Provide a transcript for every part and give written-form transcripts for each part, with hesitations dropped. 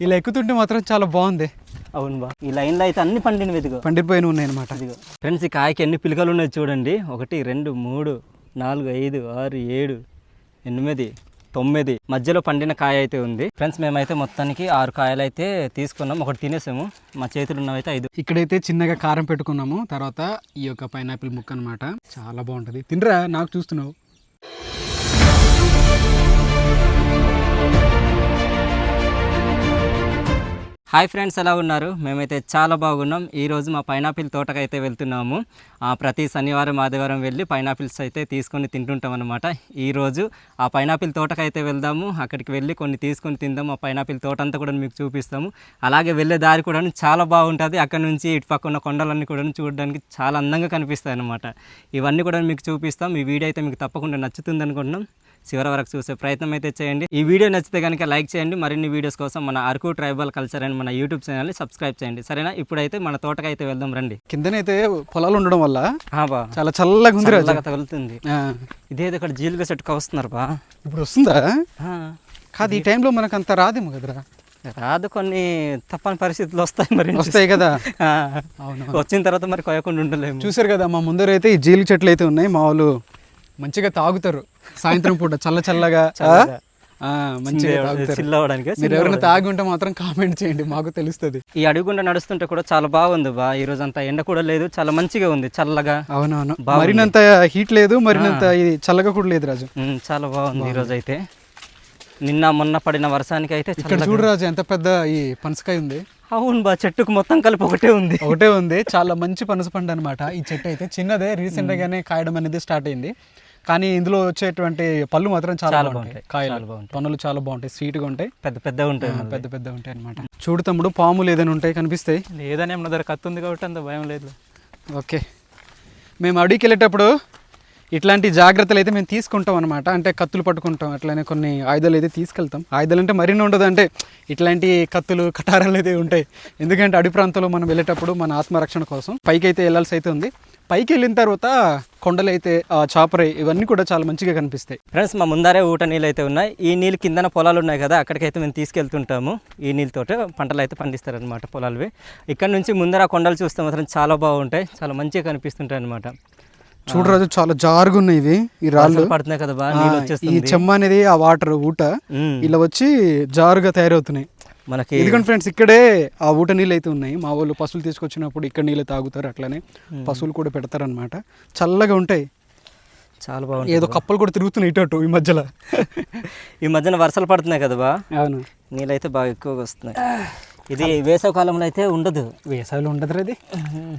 ఇలా ఎక్కుతుంటే మాత్రం చాలా బాగుంది. అవును బా, ఈ లైన్లో అయితే అన్ని పండినవి ఇదిగో పండిపోయిన ఉన్నాయి అనమాట. ఇదిగో ఫ్రెండ్స్, ఈ కాయకి ఎన్ని పిలకలు ఉన్నాయి చూడండి. 1 2 3 4 5 6 7 8 9 మధ్యలో పండిన కాయ అయితే ఉంది. ఫ్రెండ్స్, మేమైతే మొత్తానికి 6 కాయలు అయితే తీసుకున్నాం. ఒకటి తినేసాము. మా చేతులు ఉన్నవైతే 5. ఇక్కడైతే చిన్నగా కారం పెట్టుకున్నాము. తర్వాత ఈ యొక్క పైనాపిల్ ముక్క అనమాట. చాలా బాగుంటుంది. తినరా, నాకు చూస్తున్నావు. హాయ్ ఫ్రెండ్స్, ఎలా ఉన్నారు? మేమైతే చాలా బాగున్నాం. ఈరోజు మా పైనాపిల్ తోటకైతే వెళ్తున్నాము. ప్రతి శనివారం ఆదివారం వెళ్ళి పైనాపిల్స్ అయితే తీసుకొని తింటుంటాం అనమాట. ఈరోజు ఆ పైనాపిల్ తోటకైతే వెళ్దాము. అక్కడికి వెళ్ళి కొన్ని తీసుకొని తిందాము. ఆ పైనాపిల్ తోట అంతా కూడా మీకు చూపిస్తాము. అలాగే వెళ్ళే దారి కూడా చాలా బాగుంటుంది. అక్కడ నుంచి ఇటు పక్క ఉన్న కొండలన్నీ కూడా చూడడానికి చాలా అందంగా కనిపిస్తాయి అనమాట. ఇవన్నీ కూడా మీకు చూపిస్తాం. ఈ వీడియో అయితే మీకు తప్పకుండా నచ్చుతుంది అనుకుంటున్నాం. చివరి వరకు చూసే ప్రయత్నం అయితే చేయండి. ఈ వీడియో నచ్చితే కనుక లైక్ చేయండి. మరిన్ని వీడియోస్ కోసం మన అరకు ట్రైబల్ కల్చర్ అండ్ మన యూట్యూబ్ ఛానల్ని సబ్స్క్రైబ్ చేయండి. సరేనా? ఇప్పుడైతే మన తోటకైతే వెళ్దాం రండి. కిందనైతే పొలాలు ఉండడం వల్ల బా చాలా చల్లగా ఉంది. చల్లగా తగులుతుంది. ఇదేదో ఇక్కడ జీలుగా చెట్టుకు వస్తున్నారు బా. ఇప్పుడు వస్తుందా? కాదు, ఈ టైంలో మనకు అంత రాదేమో కదరా. రాదు, కొన్ని తప్పని పరిస్థితులు వస్తాయి. మరి వస్తాయి కదా. అవును, వచ్చిన తర్వాత మరి కొయ్యకుండా ఉండలేము. చూసారు కదా, మా ముందర అయితే ఈ జీలుగు చెట్లు అయితే ఉన్నాయి. మా వాళ్ళు మంచిగా తాగుతారు సాయంత్రం పూట చల్లగా మంచిగా తాగుతారు. మీరు ఎవరైనా తాగి ఉంటే మాత్రం కామెంట్ చేయండి, మాకు తెలుస్తుంది. ఈ అడుగుండా నడుస్తుంటే కూడా చాలా బాగుంది బా. ఈ రోజు అంతా ఎండ కూడా లేదు, చాలా మంచిగా ఉంది, చల్లగా. అవునవును, మరినంత హీట్ లేదు, మరినంత చల్లగా కూడా లేదు రాజు. చాలా బాగుంది ఈ రోజు అయితే. నిన్న మొన్న పడిన వర్షానికి అయితే ఇక్కడ చూడు రాజు, ఎంత పెద్ద ఈ పనసకాయ ఉంది. అవును బా, చెట్టుకు మొత్తం కలిపి ఒకటే ఉంది. చాలా మంచి పనస పండు అనమాట. ఈ చెట్టు అయితే చిన్నదే, రీసెంట్ గానే కాయడం అనేది స్టార్ట్ అయింది. కానీ ఇందులో వచ్చేటువంటి పళ్ళు మాత్రం చాలా బాగుంటాయి. కాయలు పనులు చాలా బాగుంటాయి, స్వీట్ గా ఉంటాయి, పెద్ద ఉంటాయి అనమాట. చూడు తమ్ముడు, పాములు ఏదైనా ఉంటాయి కనిపిస్తాయి. లేదని ఏమన్నా దగ్గర కత్తి ఉంది కాబట్టి అంత భయం లేదు. ఓకే, మేము అడవికి వెళ్ళేటప్పుడు ఇట్లాంటి జాగ్రత్తలు అయితే మేము తీసుకుంటాం అనమాట. అంటే కత్తులు పట్టుకుంటాం, అట్లనే కొన్ని ఆయుధాలు అయితే తీసుకెళ్తాం. ఆయుధాలు అంటే మరిన్ని ఉండదు, అంటే ఇట్లాంటి కత్తులు కటారాలు అయితే ఉంటాయి. ఎందుకంటే అడవి ప్రాంతంలో మనం వెళ్ళేటప్పుడు మన ఆత్మరక్షణ కోసం పైకి అయితే వెళ్ళాల్సి అయితే ఉంది. పైకి వెళ్ళిన తర్వాత కొండలు అయితే చాపరై ఇవన్నీ కూడా చాలా మంచిగా కనిపిస్తాయి. ఫ్రెండ్స్, మా ముందరే ఊట నీళ్ళు అయితే ఉన్నాయి. ఈ నీళ్ళు కిందన పొలాలు ఉన్నాయి కదా, అక్కడికైతే మేము తీసుకెళ్తుంటాము. ఈ నీళ్ళతోటే పంటలు అయితే పండిస్తారనమాట పొలాలవి. ఇక్కడ నుంచి ముందర కొండలు చూస్తే మాత్రం చాలా బాగుంటాయి, చాలా మంచిగా కనిపిస్తుంటాయి అనమాట. చూడరాజు, చాలా జారుగా ఉన్నాయి ఇవి, ఈ రాళ్ళు పడుతున్నాయి కదా బా. నీళ్ళు వచ్చేస్తుంది. ఈ చెమ్మ అనేది ఆ వాటర్ ఊట ఇలా వచ్చి జారుగా తయారవుతున్నాయి మనకి. ఎందుకంటే ఫ్రెండ్స్, ఇక్కడే ఆ ఊట నీళ్ళు అయితే ఉన్నాయి. మా వాళ్ళు పశువులు తీసుకొచ్చినప్పుడు ఇక్కడ నీళ్ళు తాగుతారు, అట్లనే పశువులు కూడా పెడతారు అనమాట. చల్లగా ఉంటాయి, చాలా బాగుంది. ఏదో కప్పలు కూడా తిరుగుతున్నాయి ఇటు ఈ మధ్యలో. ఈ మధ్యన వర్షాలు పడుతున్నాయి కదా బా. అవును, నీళ్ళు అయితే బాగా ఎక్కువగా వస్తున్నాయి. ఇది వేసవి కాలంలో అయితే ఉండదు. వేసవిలో ఉండదు, అది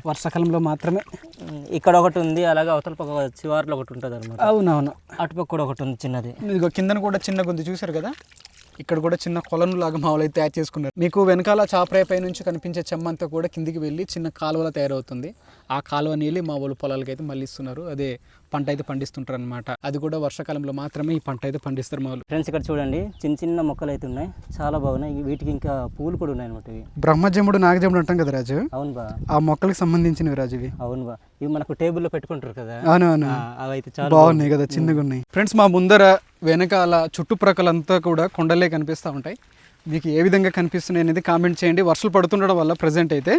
వర్షాకాలంలో మాత్రమే. ఇక్కడ ఒకటి ఉంది, అలాగే అవతల పక్క చివారిలో ఒకటి ఉంటుంది అనమాట. అవునవును, అటుపక్క కూడా ఒకటి ఉంది చిన్నది. ఇదిగో కిందన కూడా చిన్నగా ఉంది, చూసారు కదా. ఇక్కడ కూడా చిన్న కొలను లాగా మామూలు అయితే తయారు చేసుకున్నారు. మీకు వెనకాల చాపరాయి పై నుంచి కనిపించే చెమ్మంతా కూడా కిందికి వెళ్ళి చిన్న కాలువలా తయారవుతుంది. ఆ కాలువ నీళ్ళు మా వాళ్ళు పొలాలకి అయితే మళ్ళీ ఇస్తున్నారు. అదే పంట అయితే పండిస్తుంటారు అనమాట. అది కూడా వర్షాకాలంలో మాత్రమే ఈ పంట అయితే పండిస్తారు మా వాళ్ళు. ఫ్రెండ్స్, ఇక్కడ చూడండి, చిన్న చిన్న మొక్కలు అయితే ఉన్నాయి, చాలా బాగున్నాయి. వీటికి ఇంకా పూలు కూడా ఉన్నాయి అనమాట. ఇవి బ్రహ్మజముడు నాగజముడు అంటాం కదా రాజు. అవును బా, ఆ మొక్కలకు సంబంధించినవి రాజు ఇవి. అవును బా, ఇవి మనకు టేబుల్లో పెట్టుకుంటారు కదా. అవునవును, అవి అయితే చాలా బాగున్నాయి కదా, చిన్నగా ఉన్నాయి. ఫ్రెండ్స్, మా ముందర వెనకాల చుట్టుప్రక్కలంతా కూడా కొండలే కనిపిస్తూ ఉంటాయి. మీకు ఏ విధంగా కనిపిస్తున్నాయి అనేది కామెంట్ చేయండి. వర్షాలు పడుతుండడం వల్ల ప్రజెంట్ అయితే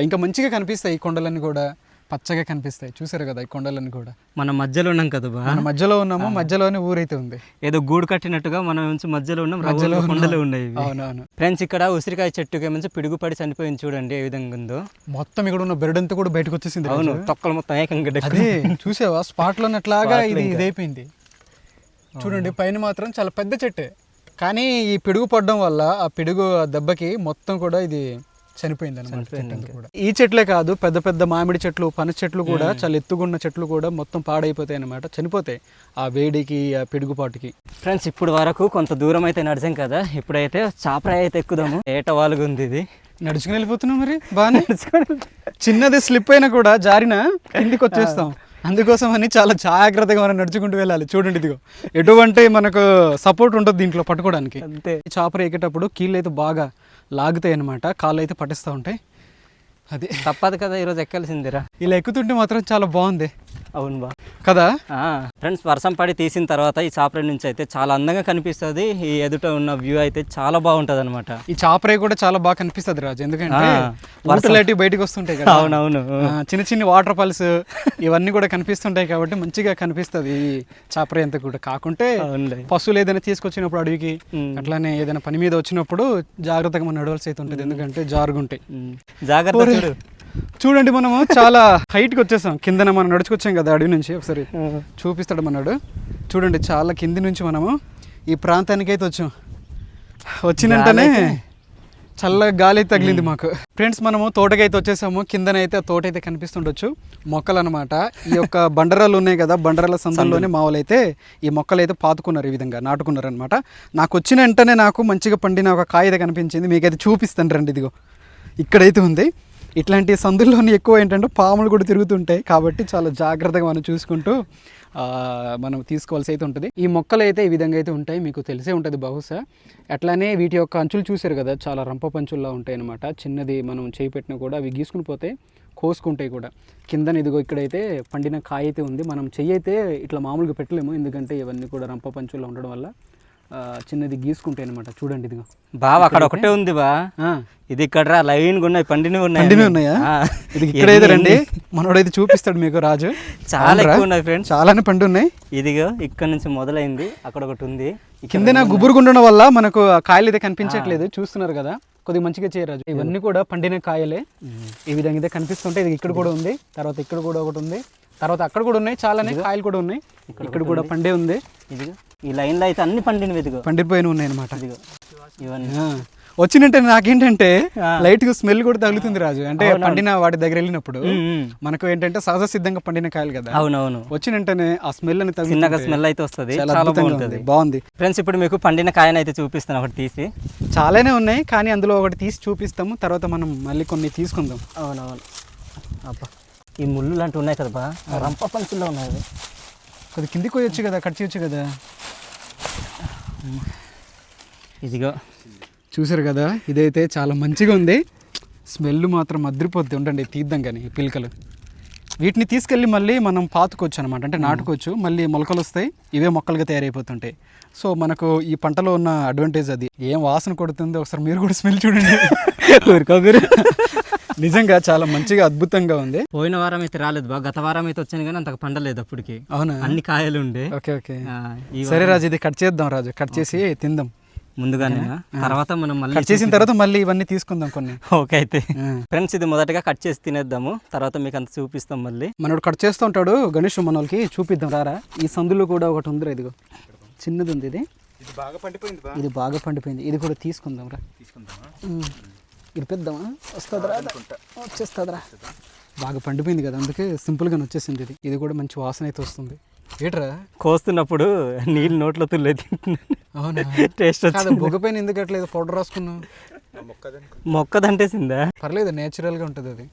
ఇంకా మంచిగా కనిపిస్తాయి. ఈ కొండలన్నీ కూడా పచ్చగా కనిపిస్తాయి. చూసారు కదా, ఈ కొండలన్నీ కూడా. మనం మధ్యలో ఉన్నాం కదా బా. మనం మధ్యలో ఉన్నాము, మధ్యలోనే ఊరైతే ఉంది. ఏదో గూడు కట్టినట్టుగా మనం మధ్యలో ఉన్నాం, మధ్యలో కొండలు ఉన్నాయి. అవునవును ఫ్రెండ్స్, ఇక్కడ ఉసిరికాయ చెట్టుకి మంచి పిడుగుపడి చనిపోయింది చూడండి ఏ విధంగా ఉందో. మొత్తం ఇక్కడ ఉన్న బెరడంతా కూడా బయటకు వచ్చేసింది. అవును, తొక్కలు మొత్తం ఏకంగా చూసావా, స్పాట్ లో అట్లాగా ఇదైపోయింది. చూడండి, పైన మాత్రం చాలా పెద్ద చెట్టే, కానీ ఈ పిడుగు పడడం వల్ల ఆ పిడుగు దెబ్బకి మొత్తం కూడా ఇది చనిపోయింది అనమాట. ఈ చెట్లే కాదు, పెద్ద పెద్ద మామిడి చెట్లు, పనస చెట్లు కూడా, చాలా ఎత్తుగున్న చెట్లు కూడా మొత్తం పాడైపోతాయి అనమాట, చనిపోతాయి ఆ వేడికి, ఆ పిడుగుపాటుకి. ఫ్రెండ్స్, ఇప్పుడు వరకు కొంత దూరం అయితే నడిచాం కదా, ఇప్పుడైతే చాపరాయి అయితే ఎక్కుదాము. ఏటవాలుగా ఉంది ఇది. నడుచుకుని వెళ్ళిపోతున్నాం, మరి బాగానే చిన్నది స్లిప్ అయినా కూడా జారినా కిందికి వచ్చేస్తాం. అందుకోసం అని చాలా జాగ్రత్తగా మనం నడుచుకుంటూ వెళ్ళాలి. చూడండి, ఇదిగో ఎటువంటి మనకు సపోర్ట్ ఉంటుంది దీంట్లో పట్టుకోవడానికి. అంతే, చాపర ఎక్కేటప్పుడు కీళ్ళు అయితే బాగా లాగుతాయి అనమాట, కాళ్ళు అయితే పట్టిస్తూ ఉంటాయి. అది తప్పదు కదా, ఈరోజు ఎక్కాల్సిందిరా. ఇలా ఎక్కుతుంటే మాత్రం చాలా బాగుంది. అవును బా కదా. ఫ్రెండ్స్, వర్షం పడి తీసిన తర్వాత ఈ చాపర నుంచి అయితే చాలా అందంగా కనిపిస్తుంది. ఈ ఎదుట ఉన్న వ్యూ అయితే చాలా బాగుంటుంది అనమాట. ఈ చాపరే కూడా చాలా బాగా కనిపిస్తుంది రాజు, ఎందుకంటే వర్షాలు బయటకు వస్తుంటాయి కదా. అవునవును. చిన్న చిన్న వాటర్ ఫాల్స్ ఇవన్నీ కూడా కనిపిస్తుంటాయి కాబట్టి మంచిగా కనిపిస్తుంది ఈ చాపరే అంతా కూడా. కాకుంటే పశువులు ఏదైనా తీసుకొచ్చినప్పుడు అడవికి అట్లానే ఏదైనా పని మీద వచ్చినప్పుడు జాగ్రత్తగా మనం నడవలసి అయితే ఉంటుంది, ఎందుకంటే జారుగుంటాయి. జాగ్రత్త. చూడండి, మనము చాలా హైట్కి వచ్చేసాం. కిందన మనం నడుచుకొచ్చాం కదా అడవి నుంచి, ఒకసారి చూపిస్తాడు మనడు. చూడండి, చాలా కింది నుంచి మనము ఈ ప్రాంతానికి అయితే వచ్చాం. వచ్చినంటనే చల్లగా గాలి అయితే తగిలింది మాకు. ఫ్రెండ్స్, మనము తోటకైతే వచ్చేసాము. కిందనైతే తోట అయితే కనిపిస్తుండొచ్చు, మొక్కలు అనమాట. ఈ యొక్క బండరాలు ఉన్నాయి కదా, బండరాల సందుల్లోనే మా వాళ్ళు అయితే ఈ మొక్కలు అయితే పాతుకున్నారు, ఈ విధంగా నాటుకున్నారు అనమాట. నాకు వచ్చిన వెంటనే నాకు మంచిగా పండిన ఒక కాయ అయితే కనిపించింది, మీకైతే చూపిస్తాను రండి. ఇదిగో ఇక్కడైతే ఉంది. ఇట్లాంటి సందుల్లోనే ఎక్కువ ఏంటంటే పాములు కూడా తిరుగుతుంటాయి, కాబట్టి చాలా జాగ్రత్తగా మనం చూసుకుంటూ మనం తీసుకోవాల్సి అయితే ఉంటుంది. ఈ మొక్కలు అయితే ఈ విధంగా అయితే ఉంటాయి, మీకు తెలిసే ఉంటుంది బహుశా. అట్లానే వీటి యొక్క అంచులు చూసారు కదా, చాలా రంప పంచుల్లా ఉంటాయి అనమాట. చిన్నది మనం చేయి పెట్టినా కూడా అవి గీసుకుని పోతే కోసుకుంటాయి కూడా. కిందన ఇదిగో ఇక్కడైతే పండిన కాయ అయితే ఉంది. మనం చెయ్యి అయితే ఇట్లా మామూలుగా పెట్టలేము, ఎందుకంటే ఇవన్నీ కూడా రంప పంచుల్లో ఉండడం వల్ల చిన్నది గీసుకుంటాయి అనమాట. చూడండి, ఇదిగో బావ అక్కడ ఒకటే ఉంది బా, ఇది ఇక్కడ లైన్ ఉన్నాయి, పండినవి ఉన్నాయా? ఇది ఇక్కడైతే రండి, మనోడైతే చూపిస్తాడు మీకు రాజు. చాలా ఎక్కువ ఉన్నాయి ఫ్రెండ్స్, చాలానే పండు ఉన్నాయి. ఇదిగో ఇక్కడ నుంచి మొదలైంది, అక్కడ ఒకటి ఉంది. కిందన గుబురుగా ఉండడం వల్ల మనకు కాయలు అయితే కనిపించట్లేదు, చూస్తున్నారు కదా. కొద్దిగా మంచిగా చేయరాజు. ఇవన్నీ కూడా పండిన కాయలే, ఈ విధంగా అయితే కనిపిస్తుంటాయి. ఇది ఇక్కడ కూడా ఉంది, తర్వాత ఇక్కడ కూడా ఒకటి ఉంది, తర్వాత అక్కడ కూడా ఉన్నాయి, చాలానే కాయలు కూడా ఉన్నాయి. ఇక్కడ కూడా పండే ఉంది. ఇదిగో ఈ లైన్లో అయితే అన్ని పండినవి, ఇదిగో పండిపోయిన ఉన్నాయి అనమాట. ఇదిగో ఇవన్నీ వచ్చినట్టే నాకేంటంటే లైట్ గా స్మెల్ కూడా తగులుతుంది రాజు. అంటే పండిన వాటి దగ్గర వెళ్ళినప్పుడు మనకు ఏంటంటే సహజ సిద్ధంగా పండిన కాయలు కదా. అవునవును. వచ్చినంటేనే ఆ స్మెల్ అని చిన్నగా స్మెల్ అయితే వస్తుంది, చాలా బాగుంటుంది. బాగుంది ఫ్రెండ్స్, ఇప్పుడు మీకు పండిన కాయను అయితే చూపిస్తాను, ఒకటి తీసి. చాలానే ఉన్నాయి, కానీ అందులో ఒకటి తీసి చూపిస్తాము, తర్వాత మనం మళ్ళీ కొన్ని తీసుకుందాం. అవునవును. అబ్బా, ఈ ముళ్ళు లాంటివి ఉన్నాయి కదా బా, రంప పంచుల్లో ఉన్నాయి. కొద్ది కిందికి పోయొచ్చు కదా, కట్ చేయొచ్చు కదా. ఇదిగో చూసారు కదా, ఇదైతే చాలా మంచిగా ఉంది. స్మెల్ మాత్రం అదిరిపోద్ది. ఉండండి, తీద్దాం కానీ ఈ పిలకలు. వీటిని తీసుకెళ్ళి మళ్ళీ మనం పాతుకోవచ్చు అనమాట, అంటే నాటుకోవచ్చు. మళ్ళీ మొలకలు వస్తాయి, ఇవే మొక్కలుగా తయారైపోతుంటాయి. సో మనకు ఈ పంటలో ఉన్న అడ్వాంటేజ్ అది. ఏం వాసన కొడుతుందో ఒకసారి మీరు కూడా స్మెల్ చూడండి. ఊరుకోరు, నిజంగా చాలా మంచిగా అద్భుతంగా ఉంది. పోయిన వారం అయితే రాలేదు బా, గత వారం అయితే వచ్చాను కానీ అంతకు పండలేదు అప్పటికి. అవునా, అన్ని కాయలు ఉండే. ఓకే ఓకే, సరే రాజు, ఇది కట్ చేద్దాం రాజు, కట్ చేసి తిందాం ముందుగానే. తర్వాత మనం మళ్ళీ కట్ చేసిన తర్వాత మళ్ళీ ఇవన్నీ తీసుకుందాం కొన్ని. ఓకే అయితే ఫ్రెండ్స్, ఇది మొదటగా కట్ చేసి తినేద్దాము, తర్వాత మీకు అంత చూపిస్తాం. మళ్ళీ మనోడు కట్ చేస్తూ ఉంటాడు, గణేష్ మన వాళ్ళకి చూపిద్దాం రారా. ఈ సందులో కూడా ఒకటి ఉందిరా, ఇదిగో చిన్నది ఉంది. ఇది బాగా పండిపోయింది, ఇది కూడా తీసుకుందాం రా. ఇది పెద్దామా, వస్తుందిరా, వచ్చేస్తుందిరా. బాగా పండిపోయింది కదా, అందుకే సింపుల్గా వచ్చేసింది. ఇది కూడా మంచి వాసన అయితే వస్తుంది. ఏట్రా కోస్తున్నప్పుడు నీళ్ళు నోట్లో తుల్లే తింటున్నాను. అవునా, టేస్ట్ వచ్చింది. బొగ్గపైన ఎందుకు అట్లేదు పౌడర్ రాసుకున్నావు? మొక్కదంటేసిందా? పర్లేదు, నేచురల్గా ఉంటుంది అది.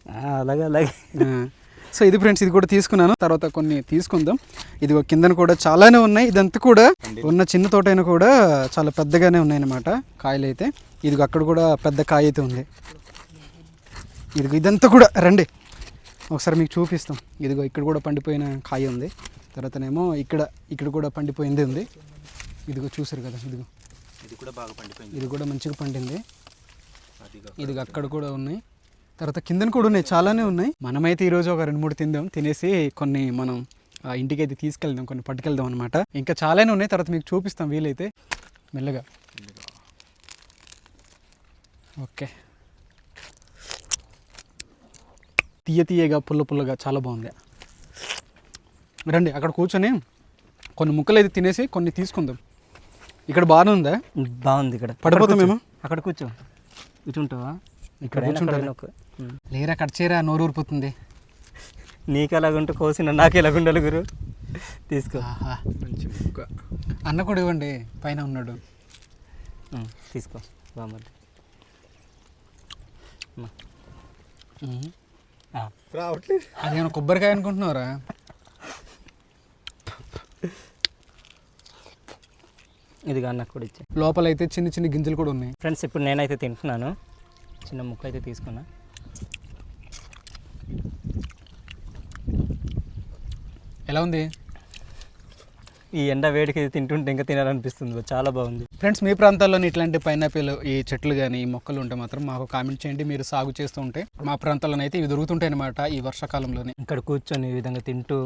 అలాగే అలాగే. సో ఇది ఫ్రెండ్స్, ఇది కూడా తీసుకున్నాను, తర్వాత కొన్ని తీసుకుందాం. ఇది కిందన కూడా చాలానే ఉన్నాయి. ఇదంతా కూడా ఉన్న చిన్న తోటైనా కూడా చాలా పెద్దగానే ఉన్నాయన్నమాట కాయలు అయితే. ఇది అక్కడ కూడా పెద్ద కాయ అయితే ఉంది. ఇదిగో ఇదంతా కూడా రండి ఒకసారి మీకు చూపిస్తాం. ఇదిగో ఇక్కడ కూడా పండిపోయిన కాయ ఉంది, తర్వాతనేమో ఇక్కడ కూడా పండిపోయింది ఉంది. ఇదిగో చూసారు కదా, ఇదిగో ఇది కూడా బాగా పండిపోయింది, ఇది కూడా మంచిగా పండింది. ఇదిగో అక్కడ కూడా ఉన్నాయి, తర్వాత కిందన కూడా ఉన్నాయి, చాలానే ఉన్నాయి. మనమైతే ఈరోజు ఒక 2-3 తిందాం, తినేసి కొన్ని మనం ఇంటికి అయితే తీసుకెళ్దాం, కొన్ని పట్టుకెళ్దాం అనమాట. ఇంకా చాలానే ఉన్నాయి, తర్వాత మీకు చూపిస్తాం వీలైతే మెల్లగా. ఓకే, తీయగా పుల్లగా చాలా బాగుంది. రండి అక్కడ కూర్చొని కొన్ని ముక్కలు అయితే తినేసి కొన్ని తీసుకుందాం. ఇక్కడ బాగానే ఉందా? బాగుంది. ఇక్కడ పడిపోతామేమో. అక్కడ కూర్చుంటావా? ఇక్కడ కూర్చుంటాను. లేరా, కట్ చేయరా, నోరు ఊరిపోతుంది. నీకు ఎలాగుంటే కోసిన నాకు ఎలాగుండాలి గురు. తీసుకో, మంచి ముక్క. అన్న కూడా ఇవ్వండి, పైన ఉన్నాడు. తీసుకో బాగుంది. అదేమన్నా కొబ్బరికాయ అనుకుంటున్నారా? ఇదిగా అన్నకు కూడా ఇచ్చే. లోపల అయితే చిన్న చిన్న గింజలు కూడా ఉన్నాయి. ఫ్రెండ్స్, ఇప్పుడు నేనైతే తింటున్నాను, చిన్న ముక్క అయితే తీసుకున్నా. ఎలా ఉంది ఈ ఎండ వేడికి ఇది తింటుంటే ఇంకా తినాలనిపిస్తుంది, చాలా బాగుంది. ఫ్రెండ్స్, మీ ప్రాంతాల్లోని ఇట్లాంటి పైనాపిల్ ఈ చెట్లు కానీ ఈ మొక్కలు ఉంటే మాత్రం మాకు కామెంట్ చేయండి. మీరు సాగు చేస్తూ ఉంటే మా ప్రాంతాల్లోనే అయితే ఇవి దొరుకుతుంటాయి అన్నమాట ఈ వర్షాకాలంలోనే. ఇక్కడ కూర్చొని ఈ విధంగా తింటూ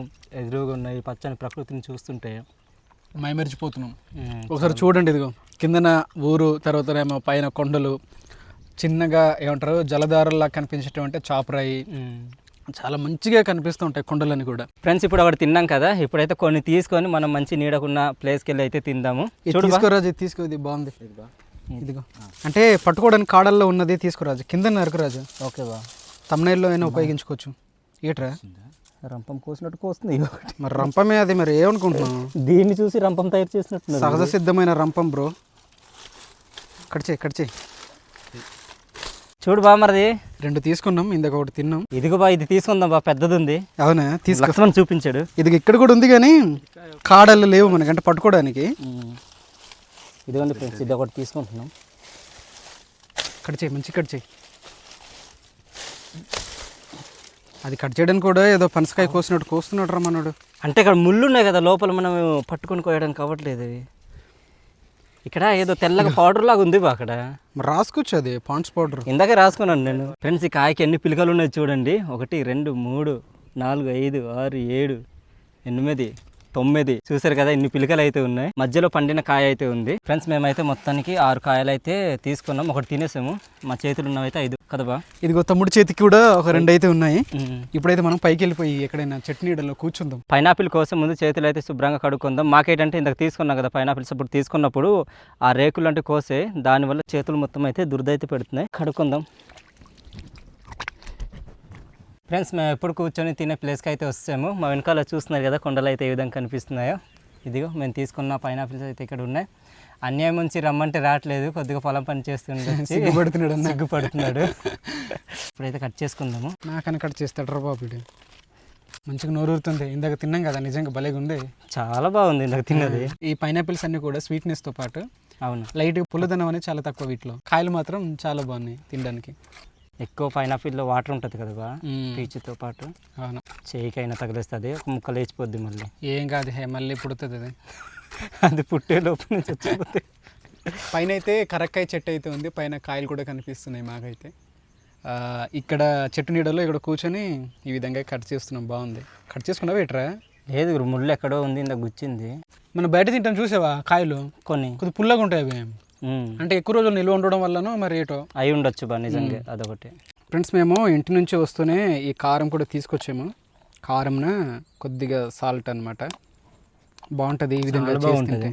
ఎదురుగా ఉన్న ఈ పచ్చని ప్రకృతిని చూస్తుంటే మైమరిచిపోతున్నాం. ఒకసారి చూడండి, ఇదిగో కిందన ఊరు, తర్వాత ఏమో పైన కొండలు, చిన్నగా ఏమంటారు జలధారల్లా కనిపించేటువంటి చాపరాయి, చాలా మంచిగా కనిపిస్తూ ఉంటాయి కొండలని కూడా. ఫ్రెండ్స్, ఇప్పుడు ఒకటి తిన్నాం కదా, ఇప్పుడైతే కొన్ని తీసుకొని మనం మంచి నీడకున్న ప్లేస్కి వెళ్ళి అయితే తిందాము. తీసుకోరాజు, తీసుకోది బాగుంది. ఇదిగో అంటే పట్టుకోవడానికి కాడల్లో ఉన్నది తీసుకురాజు, కింద నరకరాజు. ఓకే బా, తమ్నైల్లో అయినా ఉపయోగించుకోవచ్చు. ఏట్రా రంపం కోసినట్టు కోస్తుంది. మరి రంపమే అది, మరి ఏమనుకుంటున్నాను? దీన్ని చూసి రంపం తయారు చేసినట్టు, సహజ సిద్ధమైన రంపం బ్రో. కడిచే చూడు బా, మరిది 2 తీసుకున్నాం, ఇందాక ఒకటి తిన్నాం. ఇదిగో బా, ఇది తీసుకుందాం బా, పెద్దది ఉంది. అవునా, తీసుకొని చూపించాడు. ఇది ఇక్కడ కూడా ఉంది కానీ కాడలు లేవు మనకంటే పట్టుకోవడానికి. ఇదిగోండి ఫ్రెండ్స్, ఇది ఒకటి తీసుకుంటున్నాం. మంచి కట్ చేయి. అది కట్ చేయడానికి కూడా ఏదో పనసకాయ కోస్తున్నాడు రా మనోడు. అంటే ఇక్కడ ముళ్ళు ఉన్నాయి కదా లోపల, మనం పట్టుకొని కోయడానికి అవ్వట్లేదు. ఇక్కడ ఏదో తెల్లగా పౌడర్ లాగా ఉంది బా అక్కడ. మరి రాసుకోవచ్చు, అది పాండ్స్ పౌడర్. ఇందాకే రాసుకున్నాను నేను. ఫ్రెండ్స్, ఈ కాయకి ఎన్ని పిలకలు ఉన్నాయి చూడండి. 1 2 3 4 5 6 7 8 9. చూసారు కదా, ఇన్ని పిలకలు అయితే ఉన్నాయి. మధ్యలో పండిన కాయ అయితే ఉంది. ఫ్రెండ్స్, మేమైతే మొత్తానికి 6 కాయలు అయితే తీసుకున్నాం. ఒకటి తినేసాము. మా చేతులు ఉన్నవైతే 5 కదా బా. ఇదిగో తమ్ముడు చేతికి కూడా ఒక 2 అయితే ఉన్నాయి. ఇప్పుడైతే మనం పైకి వెళ్ళిపోయి ఎక్కడైనా చట్నీడలో కూర్చుందాం. పైనాపిల్ కోసం ముందు చేతులు అయితే శుభ్రంగా కడుక్కుందాం. మాకేంటంటే ఇందాక తీసుకున్నాం కదా పైనాపిల్స్, అప్పుడు తీసుకున్నప్పుడు ఆ రేకులు అంటే కోసే, దానివల్ల చేతులు మొత్తం అయితే దురదైతే పెడుతున్నాయి. కడుక్కుందాం. ఫ్రెండ్స్, మేము ఎప్పుడు కూర్చొని తినే ప్లేస్కి అయితే వస్తాము. మా వెనకాల చూస్తున్నారు కదా కొండలు అయితే ఏ విధంగా కనిపిస్తున్నాయో. ఇదిగో మేము తీసుకున్న పైనాపిల్స్ అయితే ఇక్కడ ఉన్నాయి. అన్యాయం నుంచి రమ్మంటే రావట్లేదు, కొద్దిగా పొలం పని చేస్తుండే సిగ్గుపడుతున్నాడు. ఇప్పుడైతే కట్ చేసుకుందాము. నాకన్నా కట్ చేస్తాడు రా బాబు, మంచిగా నోరూరుతుంది. ఇందాక తిన్నాం కదా, నిజంగా భలేగా ఉంది, చాలా బాగుంది ఇందాక తిన్నది. ఈ పైనాపిల్స్ అన్ని కూడా స్వీట్నెస్తో పాటు అవును లైట్ పుల్లదనం అనేది చాలా తక్కువ వీటిలో. కాయలు మాత్రం చాలా బాగున్నాయి తినడానికి. ఎక్కువ పైనాపిల్లో వాటర్ ఉంటుంది కదా బా, పీచుతో పాటు. అవును, చేయికైనా తగిలిస్తుంది, ఒక ముక్క లేచిపోద్ది. మళ్ళీ ఏం కాదు, మళ్ళీ పుడుతుంది అది. అది పుట్టే లోపు నుంచి వచ్చిపోతుంది. పైన అయితే కరక్కాయ చెట్టు అయితే ఉంది, పైన కాయలు కూడా కనిపిస్తున్నాయి మాకైతే. ఇక్కడ చెట్టు నీడలో ఇక్కడ కూర్చొని ఈ విధంగా కట్ చేస్తున్నాం. బాగుంది. కట్ చేసుకున్నావా ఏట్రా? లేదు, ముళ్ళు ఎక్కడో ఉంది, ఇంత గుచ్చింది. మనం బయట తింటాం చూసావా కాయలు, కొద్దిగా పుల్లగా ఉంటాయి అవి. అంటే ఎక్కువ రోజులు నిల్వ ఉండడం వల్లనో మరి ఏటో అయి ఉండొచ్చు బా, నిజంగా అదొకటి. ఫ్రెండ్స్, మేము ఇంటి నుంచి వస్తూనే ఈ కారం కూడా తీసుకొచ్చాము. కారంన కొద్దిగా సాల్ట్ అనమాట, బాగుంటుంది ఈ విధంగా. బాగుంటుంది,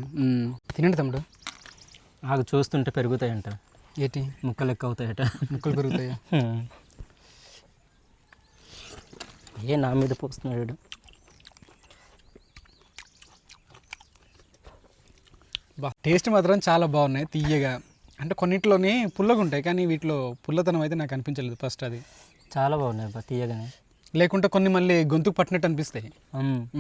తినండి తమ్ముడు. నాకు చూస్తుంటే పెరుగుతాయంట. ఏంటి ముక్కలు ఎక్కువ అవుతాయట? ముక్కలు పెరుగుతాయా? ఏ నా మీద పోస్తున్నాడు. టేస్ట్ మాత్రం చాలా బాగున్నాయి, తీయగా. అంటే కొన్నింటిలోని పుల్లగా ఉంటాయి, కానీ వీటిలో పుల్లతనం అయితే నాకు అనిపించలేదు ఫస్ట్. అది చాలా బాగున్నాయి బా, తీయగానే. లేకుంటే కొన్ని మళ్ళీ గొంతుకు పట్టినట్టు అనిపిస్తాయి,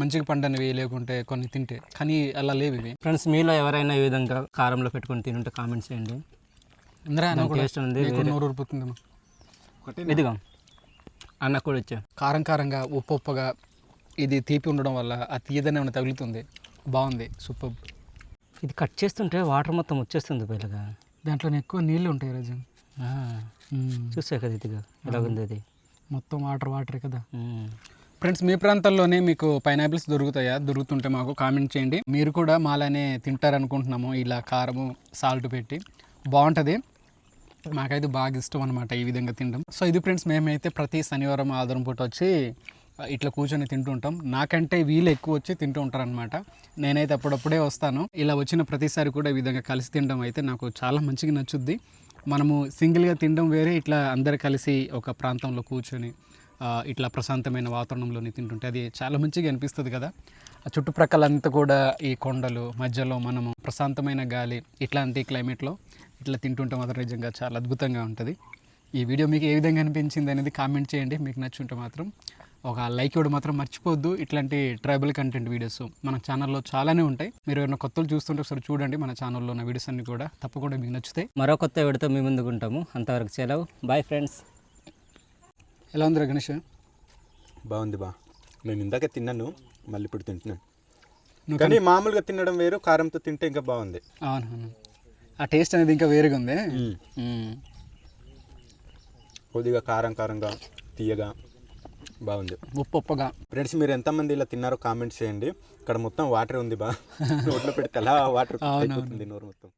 మంచిగా పండనివి. లేకుంటే కొన్ని తింటే, కానీ అలా లేవు ఇవి. ఫ్రెండ్స్, మీలో ఎవరైనా ఈ విధంగా కారంలో పెట్టుకొని తింటే కామెంట్ చేయండి. టేస్ట్ ఉంది, నోరు ఊరిపోతుందేమో. ఇదిగా అన్న కూడా వచ్చా, కారంగా ఉప్పుగా ఇది తీపి ఉండడం వల్ల ఆ తీయదనే ఏమైనా తగులుతుంది. బాగుంది, సూపర్. ఇది కట్ చేస్తుంటే వాటర్ మొత్తం వచ్చేస్తుంది బయలుగా. దాంట్లో ఎక్కువ నీళ్ళు ఉంటాయి రాజు. చూసా కదా ఇదిగా ఎలాగుంది, అది మొత్తం వాటరే కదా. ఫ్రెండ్స్, మీ ప్రాంతాల్లోనే మీకు పైనాపిల్స్ దొరుకుతాయా? దొరుకుతుంటే మాకు కామెంట్ చేయండి. మీరు కూడా మాలానే తింటారనుకుంటున్నాము, ఇలా కారము సాల్ట్ పెట్టి. బాగుంటుంది, మాకైతే బాగా ఇష్టం అనమాట ఈ విధంగా తినడం. సో ఇది ఫ్రెండ్స్, మేమైతే ప్రతి శనివారం ఆదివారం పూట వచ్చి ఇట్లా కూర్చొని తింటూ ఉంటాం. నాకంటే వీళ్ళు ఎక్కువ వచ్చి తింటూ ఉంటారనమాట. నేనైతే అప్పుడప్పుడే వస్తాను. ఇలా వచ్చిన ప్రతిసారి కూడా ఈ విధంగా కలిసి తినడం అయితే నాకు చాలా మంచిగా నచ్చుద్ది. మనము సింగిల్గా తినడం వేరే, ఇట్లా అందరు కలిసి ఒక ప్రాంతంలో కూర్చొని ఇట్లా ప్రశాంతమైన వాతావరణంలోని తింటుంటే అది చాలా మంచిగా అనిపిస్తుంది కదా. ఆ చుట్టుప్రక్కల అంతా కూడా ఈ కొండలు మధ్యలో మనము ప్రశాంతమైన గాలి, ఇట్లాంటి క్లైమేట్లో ఇట్లా తింటుంటే మాత్రం నిజంగా చాలా అద్భుతంగా ఉంటుంది. ఈ వీడియో మీకు ఏ విధంగా అనిపించింది అనేది కామెంట్ చేయండి. మీకు నచ్చుంటే మాత్రం ఒక లైక్ ఇవ్వడం మాత్రం మర్చిపోవద్దు. ఇట్లాంటి ట్రైబల్ కంటెంట్ వీడియోస్ మన ఛానల్లో చాలానే ఉంటాయి. మీరు ఏమైనా కొత్తలు చూస్తుంటే ఒకసారి చూడండి. మన ఛానల్లో ఉన్న వీడియోస్ అన్ని కూడా తప్పకుండా మీకు నచ్చుతాయి. మరో కొత్త వీడియోతో మీ ముందుకు ఉంటాము. అంతవరకు సెలవు, బాయ్ ఫ్రెండ్స్. ఎలా ఉందిరా గణేష్? బాగుంది బా, మేము ఇందాకే తిన్నాను, మళ్ళీ ఇప్పుడు తింటున్నాను. నువ్వు కానీ మామూలుగా తినడం వేరు, కారంతో తింటే ఇంకా బాగుంది. అవును, ఆ టేస్ట్ అనేది ఇంకా వేరుగా ఉంది. కొద్దిగా కారంగా తీయగా బాగుంది, ఉప్పుగా. ఫ్రెండ్స్ మీరు ఎంతమంది ఇలా తిన్నారో కామెంట్స్ చేయండి. ఇక్కడ మొత్తం వాటర్ ఉంది బా, నోట్లో పెడితే అలా వాటర్ అయిపోతుంది నోరు మొత్తం.